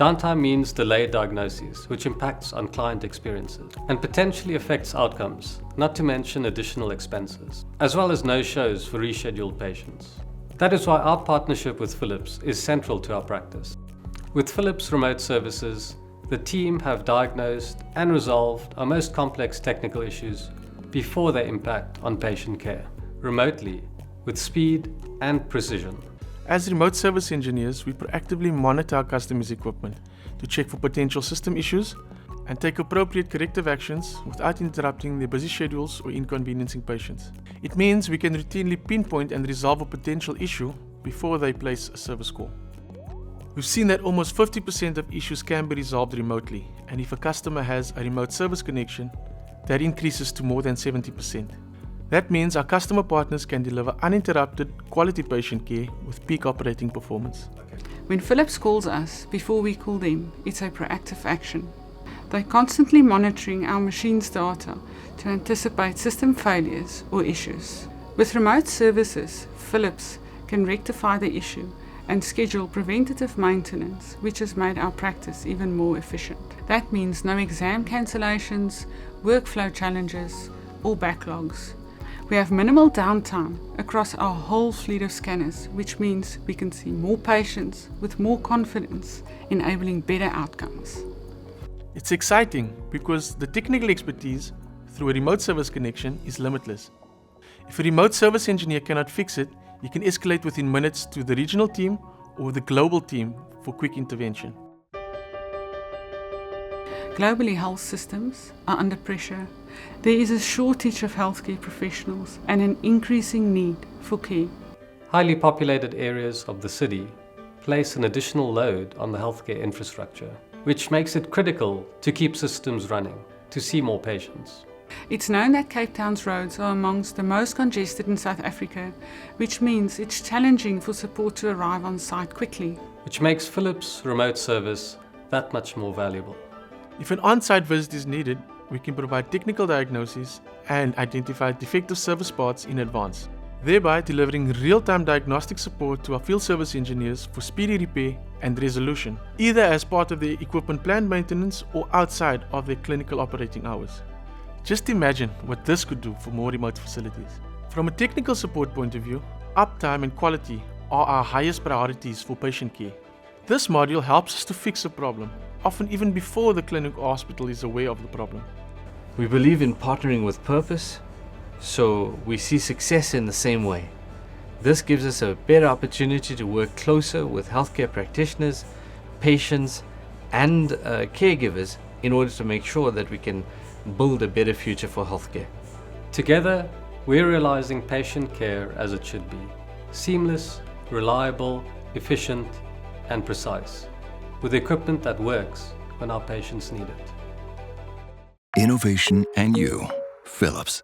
Downtime means delayed diagnoses, which impacts on client experiences and potentially affects outcomes, not to mention additional expenses, as well as no-shows for rescheduled patients. That is why our partnership with Philips is central to our practice. With Philips Remote Services, the team have diagnosed and resolved our most complex technical issues before they impact on patient care, remotely, with speed and precision. As remote service engineers, we proactively monitor our customers' equipment to check for potential system issues and take appropriate corrective actions without interrupting their busy schedules or inconveniencing patients. It means we can routinely pinpoint and resolve a potential issue before they place a service call. We've seen that almost 50% of issues can be resolved remotely, and if a customer has a remote service connection, that increases to more than 70%. That means our customer partners can deliver uninterrupted, quality patient care with peak operating performance. When Philips calls us before we call them, it's a proactive action. They're constantly monitoring our machine's data to anticipate system failures or issues. With remote services, Philips can rectify the issue and schedule preventative maintenance, which has made our practice even more efficient. That means no exam cancellations, workflow challenges, or backlogs. We have minimal downtime across our whole fleet of scanners, which means we can see more patients with more confidence, enabling better outcomes. It's exciting because the technical expertise through a remote service connection is limitless. If a remote service engineer cannot fix it, you can escalate within minutes to the regional team or the global team for quick intervention. Globally, health systems are under pressure. There is a shortage of healthcare professionals and an increasing need for care. Highly populated areas of the city place an additional load on the healthcare infrastructure, which makes it critical to keep systems running, to see more patients. It's known that Cape Town's roads are amongst the most congested in South Africa, which means it's challenging for support to arrive on site quickly. Which makes Philips Remote Service that much more valuable. If an on-site visit is needed, we can provide technical diagnoses and identify defective service parts in advance, thereby delivering real-time diagnostic support to our field service engineers for speedy repair and resolution, either as part of their equipment planned maintenance or outside of their clinical operating hours. Just imagine what this could do for more remote facilities. From a technical support point of view, uptime and quality are our highest priorities for patient care. This module helps us to fix a problem, often even before the clinic or hospital is aware of the problem. We believe in partnering with purpose, so we see success in the same way. This gives us a better opportunity to work closer with healthcare practitioners, patients, and caregivers in order to make sure that we can build a better future for healthcare. Together, we're realizing patient care as it should be. Seamless, reliable, efficient, and precise, with equipment that works when our patients need it. Innovation and you, Philips.